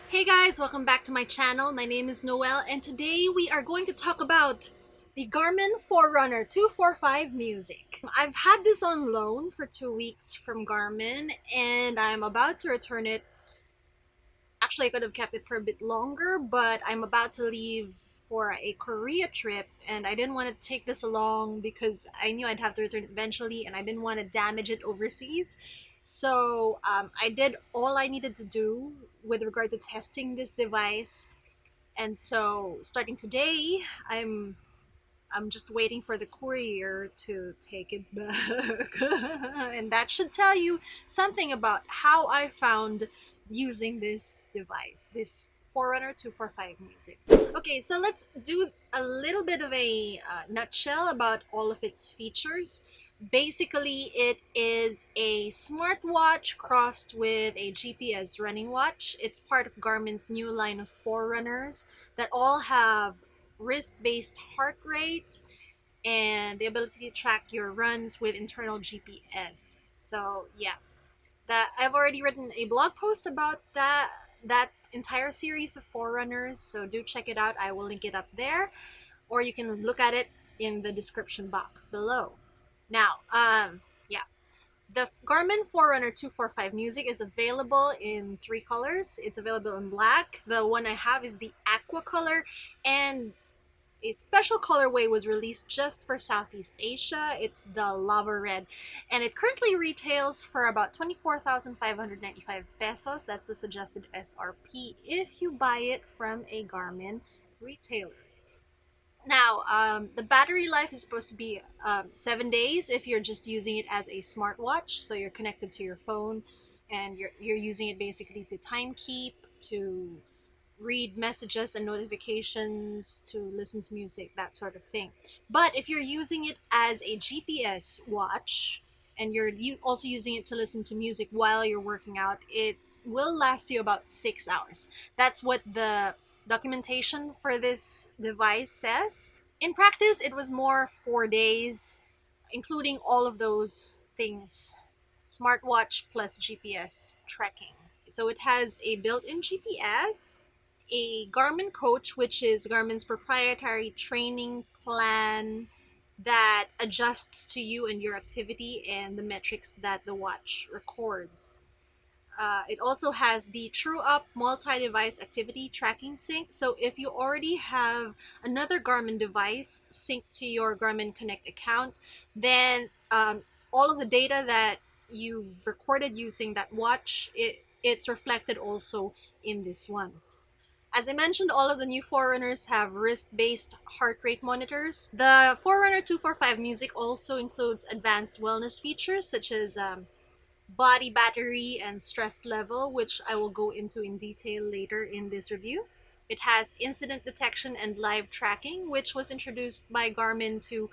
Hey guys, welcome back to my channel. My name is Noelle and today we are going to talk about the Garmin Forerunner 245 Music. I've had this on loan for 2 weeks from Garmin and I'm about to return it. Actually, I could have kept it for a bit longer, but I'm about to leave for a Korea trip and I didn't want to take this along because I knew I'd have to return it eventually and I didn't want to damage it overseas. So I did all I needed to do with regard to testing this device, and so starting today, I'm just waiting for the courier to take it back. And that should tell you something about how I found using this device, this Forerunner 245 Music. Okay, so let's do a little bit of a nutshell about all of its features. Basically, it is a smartwatch crossed with a GPS running watch. It's part of Garmin's new line of Forerunners that all have wrist-based heart rate and the ability to track your runs with internal GPS. So yeah, that I've already written a blog post about that entire series of Forerunners, so do check it out. I will link it up there, or you can look at it in the description box below. Now, yeah, the Garmin Forerunner 245 Music is available in 3 colors. It's available in black. The one I have is the aqua color, and a special colorway was released just for Southeast Asia. It's the lava red, and it currently retails for about 24,595 pesos. That's the suggested SRP if you buy it from a Garmin retailer. Now, the battery life is supposed to be 7 days if you're just using it as a smartwatch. So you're connected to your phone and you're using it basically to time keep, to read messages and notifications, to listen to music, that sort of thing. But if you're using it as a GPS watch and you're also using it to listen to music while you're working out, it will last you about 6 hours. That's what the documentation for this device says. In practice, it was more 4 days, including all of those things: smartwatch plus GPS tracking. So it has a built-in GPS, a Garmin Coach, which is Garmin's proprietary training plan that adjusts to you and your activity and the metrics that the watch records. It also has the TrueUp multi-device activity tracking sync. So if you already have another Garmin device synced to your Garmin Connect account, then all of the data that you've recorded using that watch, it's reflected also in this one. As I mentioned, all of the new Forerunners have wrist-based heart rate monitors. The Forerunner 245 Music also includes advanced wellness features such as body battery and stress level, which I will go into in detail later in this review. It has incident detection and live tracking, which was introduced by Garmin to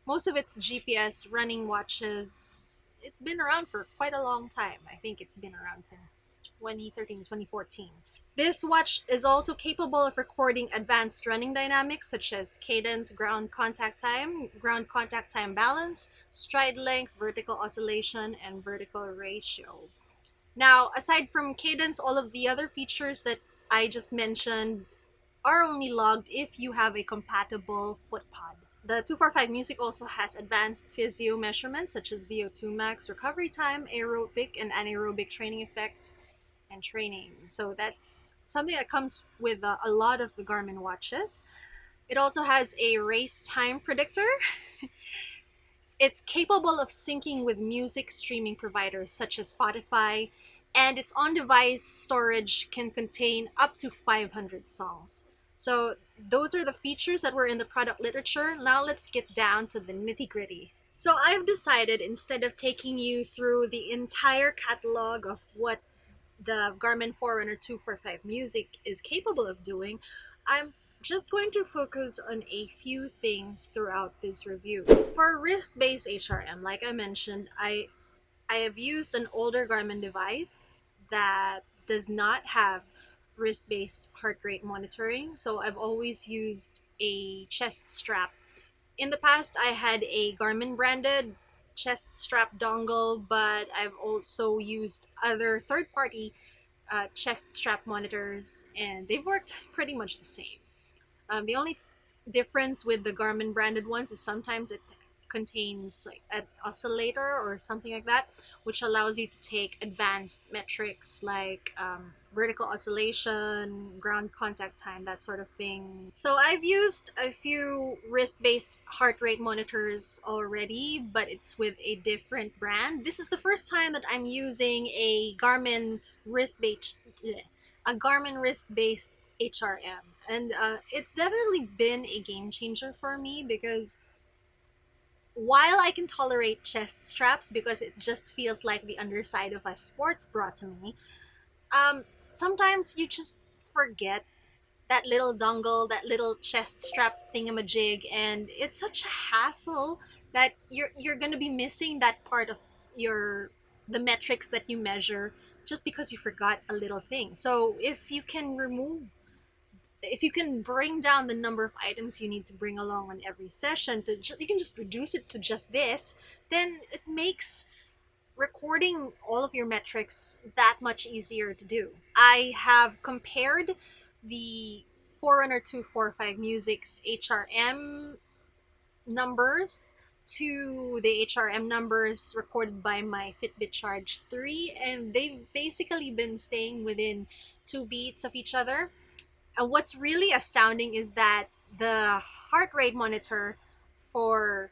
most of its GPS running watches. It's been around for quite a long time. I think it's been around since 2013, 2014. This watch is also capable of recording advanced running dynamics such as cadence, ground contact time balance, stride length, vertical oscillation, and vertical ratio. Now, aside from cadence, all of the other features that I just mentioned are only logged if you have a compatible foot pod. The 245 Music also has advanced physio measurements such as VO2 max, recovery time, aerobic and anaerobic training effect, and training. So that's something that comes with a lot of the Garmin watches. It also has a race time predictor. It's capable of syncing with music streaming providers such as Spotify, and its on-device storage can contain up to 500 songs. So those are the features that were in the product literature. Now let's get down to the nitty-gritty. So I've decided, instead of taking you through the entire catalog of what the Garmin Forerunner 245 Music is capable of doing, I'm just going to focus on a few things throughout this review. For wrist-based HRM, like I mentioned, I have used an older Garmin device that does not have wrist-based heart rate monitoring, so I've always used a chest strap. In the past, I had a Garmin branded chest strap dongle, but I've also used other third-party chest strap monitors, and they've worked pretty much the same. The only difference with the Garmin branded ones is sometimes it contains like an oscillator or something like that, which allows you to take advanced metrics like vertical oscillation, ground contact time, that sort of thing. So I've used a few wrist-based heart rate monitors already, but it's with a different brand. This is the first time that I'm using wrist-based a Garmin wrist-based HRM, and it's definitely been a game changer for me because while I can tolerate chest straps because it just feels like the underside of a sports bra to me, um, sometimes you just forget that little dongle, that little chest strap thingamajig, and it's such a hassle that you're gonna be missing that part of your the metrics that you measure just because you forgot a little thing. So if you can bring down the number of items you need to bring along on every session you can just reduce it to just this, then it makes recording all of your metrics that much easier to do. I have compared the Forerunner 245 Music's HRM numbers to the HRM numbers recorded by my Fitbit Charge 3, and they've basically been staying within 2 beats of each other. And what's really astounding is that the heart rate monitor for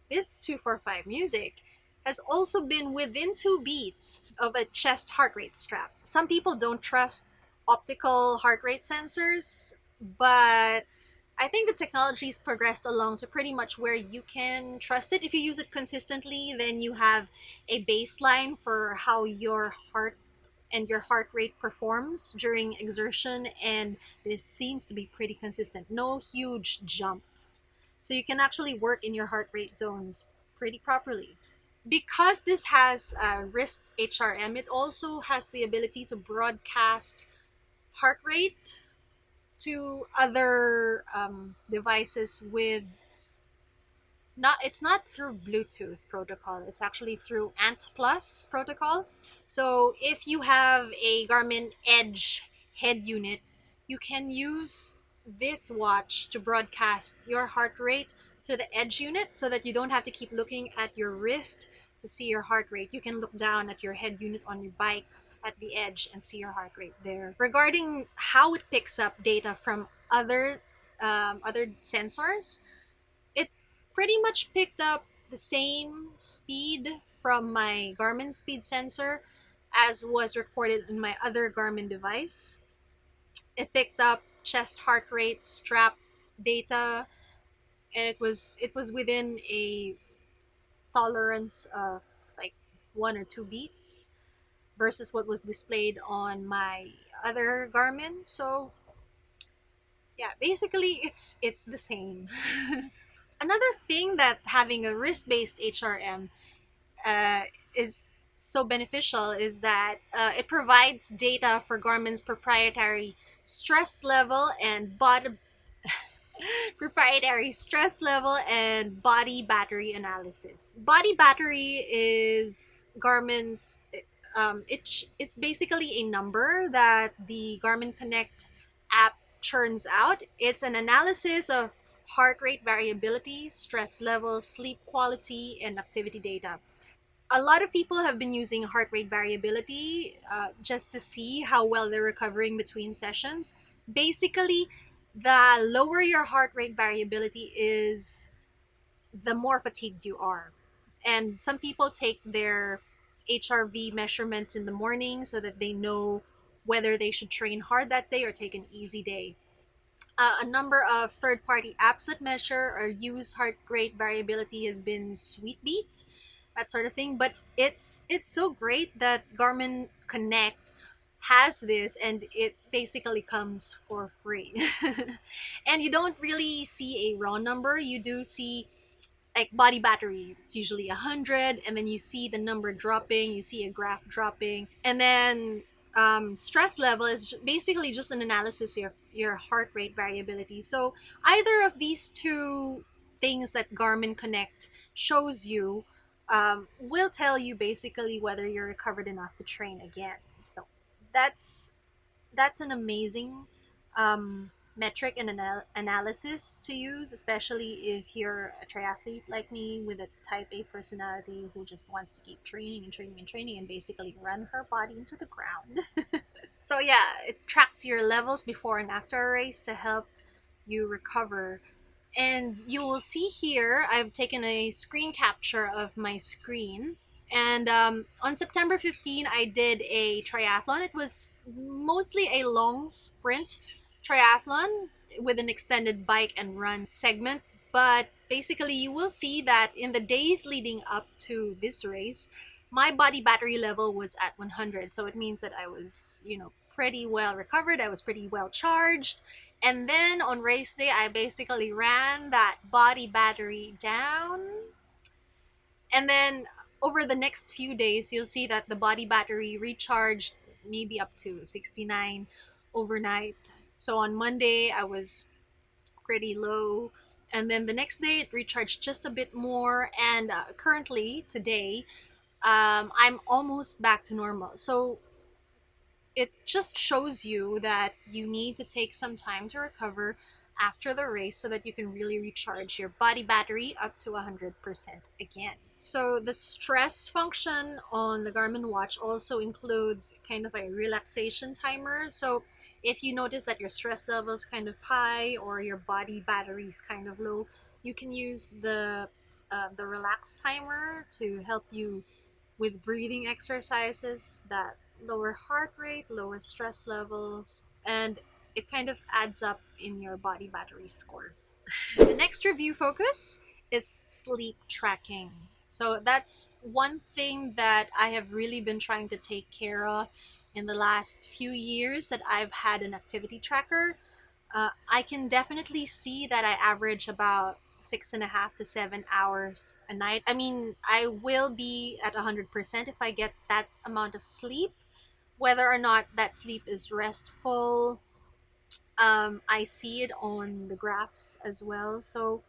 this 245 Music has also been within 2 beats of a chest heart rate strap. Some people don't trust optical heart rate sensors, but I think the technology's progressed along to pretty much where you can trust it. If you use it consistently, then you have a baseline for how your heart rate performs during exertion, and this seems to be pretty consistent. No huge jumps. So you can actually work in your heart rate zones pretty properly. Because this has wrist HRM, it also has the ability to broadcast heart rate to other devices with not it's not through Bluetooth protocol, it's actually through Ant Plus protocol. So if you have a Garmin Edge head unit, you can use this watch to broadcast your heart rate to the Edge unit so that you don't have to keep looking at your wrist to see your heart rate. You can look down at your head unit on your bike at the Edge and see your heart rate there. Regarding how it picks up data from other sensors, it pretty much picked up the same speed from my Garmin speed sensor as was recorded in my other Garmin device. It picked up chest heart rate, strap data, and it was within a tolerance of like 1 or 2 beats versus what was displayed on my other Garmin. So yeah, basically it's the same. Another thing that having a wrist-based HRM uh, is so beneficial is that it provides data for Garmin's proprietary stress level and body battery analysis. Body battery is Garmin's. It's basically a number that the Garmin Connect app churns out. It's an analysis of heart rate variability, stress level, sleep quality, and activity data. A lot of people have been using heart rate variability just to see how well they're recovering between sessions. Basically, the lower your heart rate variability is, the more fatigued you are. And some people take their HRV measurements in the morning so that they know whether they should train hard that day or take an easy day. A number of third-party apps that measure or use heart rate variability has been Sweetbeat, that sort of thing. But it's so great that Garmin Connect has this, and it basically comes for free. And you don't really see a raw number. You do see like body battery, it's usually 100, and then you see the number dropping, you see a graph dropping, and then stress level is basically just an analysis of your heart rate variability. So either of these two things that Garmin Connect shows you will tell you basically whether you're recovered enough to train again. So that's an amazing metric and analysis to use, especially if you're a triathlete like me with a type A personality who just wants to keep training and training and training and basically run her body into the ground. So yeah, it tracks your levels before and after a race to help you recover. And you will see here, I've taken a screen capture of my screen. And on September 15, I did a triathlon. It was mostly a long sprint triathlon with an extended bike and run segment. But basically, you will see that in the days leading up to this race, my body battery level was at 100. So it means that I was, pretty well recovered. I was pretty well charged. And then on race day, I basically ran that body battery down. And then over the next few days, you'll see that the body battery recharged maybe up to 69 overnight. So on Monday, I was pretty low. And then the next day, it recharged just a bit more. And currently, today, I'm almost back to normal. So it just shows you that you need to take some time to recover after the race so that you can really recharge your body battery up to 100% again. So the stress function on the Garmin watch also includes kind of a relaxation timer. So if you notice that your stress level is kind of high or your body battery is kind of low, you can use the relax timer to help you with breathing exercises that lower heart rate, lower stress levels, and it kind of adds up in your body battery scores. The next review focus is sleep tracking. So that's one thing that I have really been trying to take care of in the last few years that I've had an activity tracker. I can definitely see that I average about 6.5 to 7 hours a night. I mean, I will be at 100% if I get that amount of sleep. Whether or not that sleep is restful, I see it on the graphs as well. So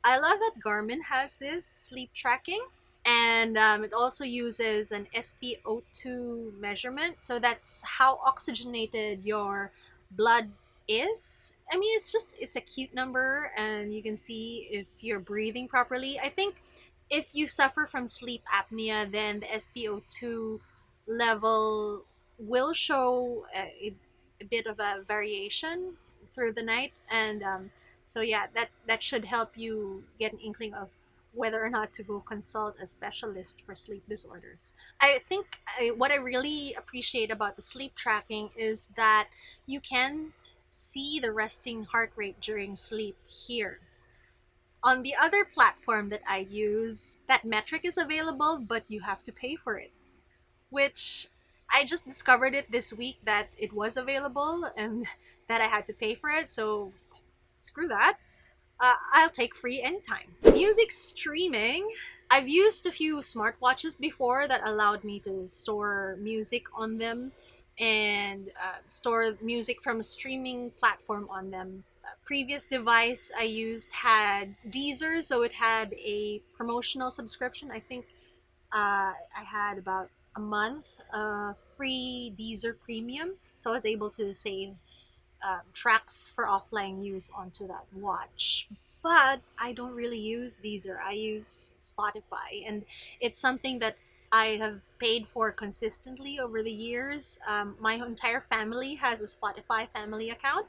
I love that Garmin has this sleep tracking, and it also uses an SpO2 measurement. So that's how oxygenated your blood is. I mean, it's a cute number, and you can see if you're breathing properly. I think if you suffer from sleep apnea, then the SpO2 level will show a bit of a variation through the night, and so yeah, that should help you get an inkling of whether or not to go consult a specialist for sleep disorders. I think what I really appreciate about the sleep tracking is that you can see the resting heart rate during sleep here. On the other platform that I use, that metric is available, but you have to pay for it, which I just discovered it this week that it was available and that I had to pay for it. So screw that. I'll take free anytime. Music streaming. I've used a few smartwatches before that allowed me to store music on them and store music from a streaming platform on them. A previous device I used had Deezer, so it had a promotional subscription. I think I had about a month free Deezer Premium, so I was able to save tracks for offline use onto that watch. But I don't really use Deezer. I use Spotify, and it's something that I have paid for consistently over the years. My entire family has a Spotify family account,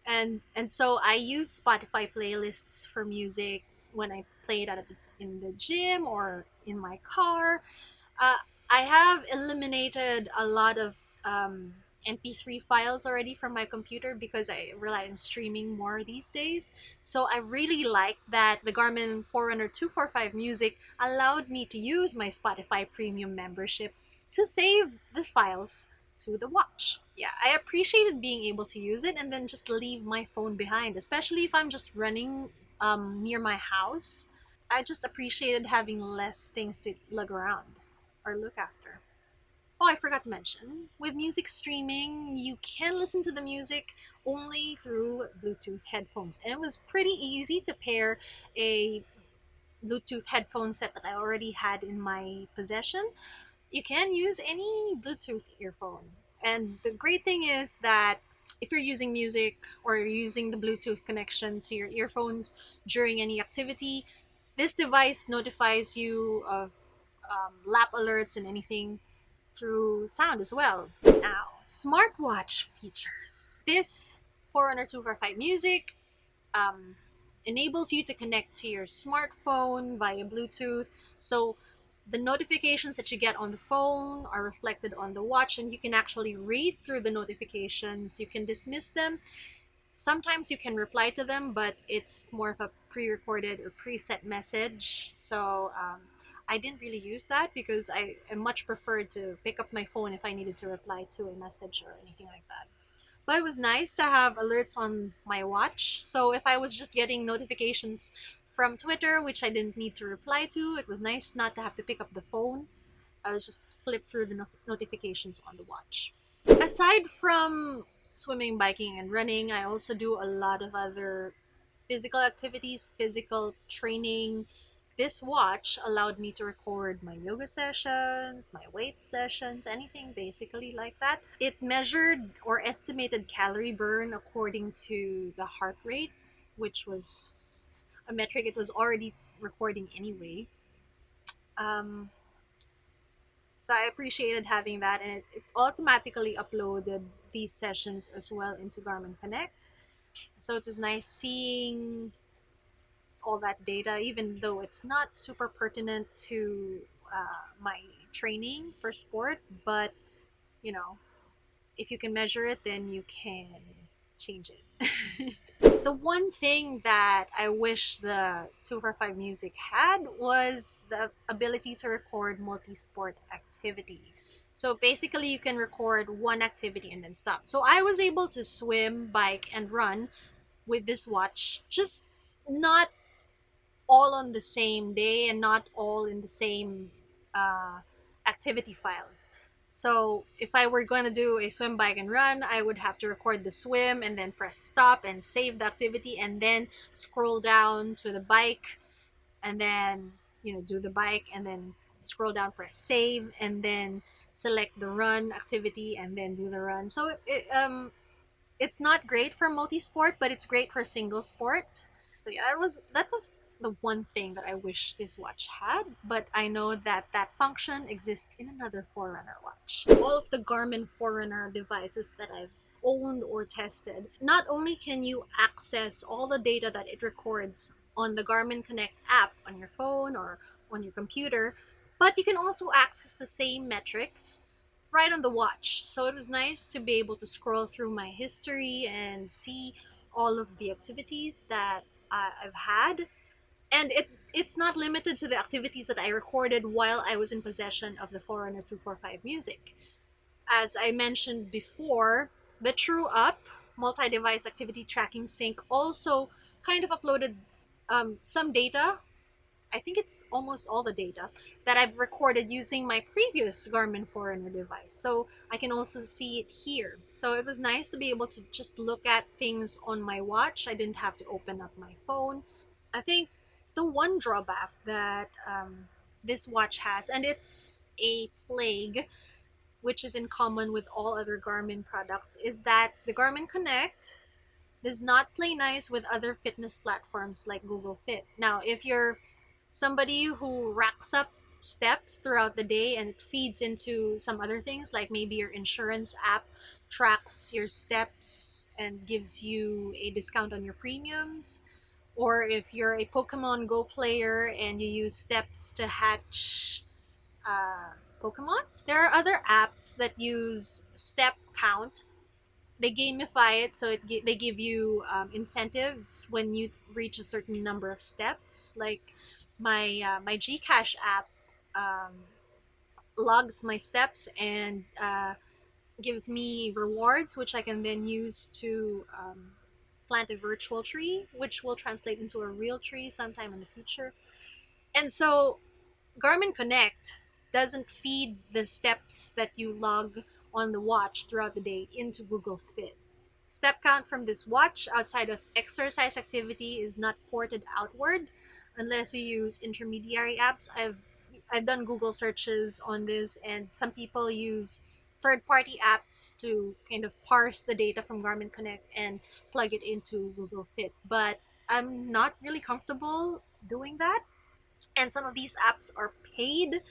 and so I use Spotify playlists for music when I play it in the gym or in my car. uh, I have eliminated a lot of MP3 files already from my computer because I rely on streaming more these days. So I really like that the Garmin Forerunner 245 Music allowed me to use my Spotify Premium membership to save the files to the watch. Yeah, I appreciated being able to use it and then just leave my phone behind, especially if I'm just running near my house. I just appreciated having less things to lug around or look after. Oh, I forgot to mention, with music streaming, you can listen to the music only through Bluetooth headphones. And it was pretty easy to pair a Bluetooth headphone set that I already had in my possession you can use any Bluetooth earphone. And the great thing is that if you're using music or you're using the Bluetooth connection to your earphones during any activity, this device notifies you of lap alerts and anything through sound as well. Now, smartwatch features. This Forerunner 245 Music um, enables you to connect to your smartphone via Bluetooth. So the notifications that you get on the phone are reflected on the watch, and you can actually read through the notifications. You can dismiss them. Sometimes you can reply to them, but it's more of a pre-recorded or preset message. So I didn't really use that because I much preferred to pick up my phone if I needed to reply to a message or anything like that. But it was nice to have alerts on my watch. So if I was just getting notifications from Twitter, which I didn't need to reply to, it was nice not to have to pick up the phone. I was just flip through the notifications on the watch. Aside from swimming, biking, and running, I also do a lot of other physical activities, physical training. This watch allowed me to record my yoga sessions, my weight sessions, anything basically like that. It measured or estimated calorie burn according to the heart rate, which was a metric it was already recording anyway. Um, so I appreciated having that, and it automatically uploaded these sessions as well into Garmin Connect. So it was nice seeing all that data, even though it's not super pertinent to my training for sport. But you know, if you can measure it, then you can change it. The one thing that I wish the 245 Music had was the ability to record multi-sport activity. So basically, you can record one activity and then stop. So I was able to swim, bike, and run with this watch, just not all on the same day and not all in the same uh, activity file. So if I were going to do a swim, bike, and run, I would have to record the swim and then press stop and save the activity and then scroll down to the bike and then, do the bike and then scroll down, press save, and then select the run activity and then do the run. So it's not great for multi-sport, but it's great for single sport. So yeah, that was the one thing that I wish this watch had, but I know that that function exists in another Forerunner watch. All of the Garmin Forerunner devices that I've owned or tested, not only can you access all the data that it records on the Garmin Connect app on your phone or on your computer, but you can also access the same metrics right on the watch. So it was nice to be able to scroll through my history and see all of the activities that I've had. And it's not limited to the activities that I recorded while I was in possession of the Forerunner 245 Music. As I mentioned before, the True Up multi-device activity tracking sync also kind of uploaded some data. I think it's almost all the data that I've recorded using my previous Garmin Forerunner device. So I can also see it here. So it was nice to be able to just look at things on my watch. I didn't have to open up my phone. I think the one drawback that this watch has, and it's a plague, which is in common with all other Garmin products, is that the Garmin Connect does not play nice with other fitness platforms like Google Fit. Now, if you're somebody who racks up steps throughout the day and it feeds into some other things, like maybe your insurance app tracks your steps and gives you a discount on your premiums, or if you're a Pokemon Go player and you use steps to hatch Pokemon, there are other apps that use step count. They gamify it, so they give you incentives when you reach a certain number of steps. Like my Gcash app um, logs my steps and gives me rewards, which I can then use to plant a virtual tree, which will translate into a real tree sometime in the future. And so Garmin Connect doesn't feed the steps that you log on the watch throughout the day into Google Fit. Step count from this watch outside of exercise activity is not ported outward unless you use intermediary apps. I've done Google searches on this, and some people use third-party apps to kind of parse the data from Garmin Connect and plug it into Google Fit. But I'm not really comfortable doing that, and some of these apps are paid,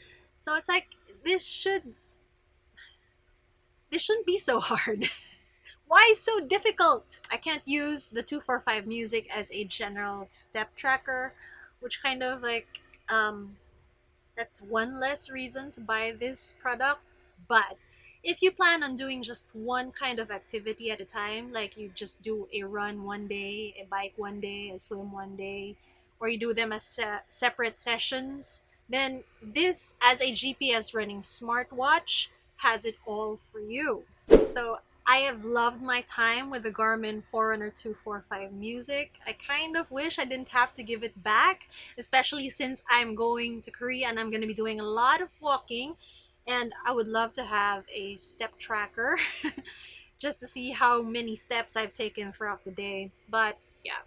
so it's like this should this shouldn't be so hard. Why so difficult? I can't use the 245 Music as a general step tracker, which kind of like that's one less reason to buy this product. But if you plan on doing just one kind of activity at a time, like you just do a run one day, a bike one day, a swim one day, or you do them as separate sessions, then this, as a GPS running smartwatch, has it all for you. So I have loved my time with the Garmin Forerunner 245 Music. I kind of wish I didn't have to give it back, especially since I'm going to Korea and I'm going to be doing a lot of walking, and I would love to have a step tracker just to see how many steps I've taken throughout the day. But yeah,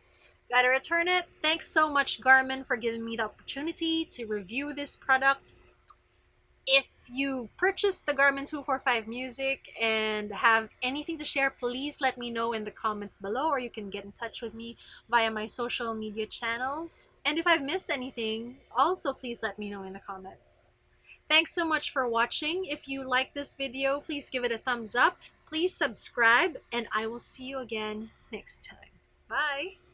gotta return it. Thanks so much, Garmin, for giving me the opportunity to review this product. If you purchased the Garmin 245 Music and have anything to share, please let me know in the comments below, or you can get in touch with me via my social media channels. And if I've missed anything, also please let me know in the comments. Thanks so much for watching. If you like this video, please give it a thumbs up. Please subscribe, and I will see you again next time. Bye!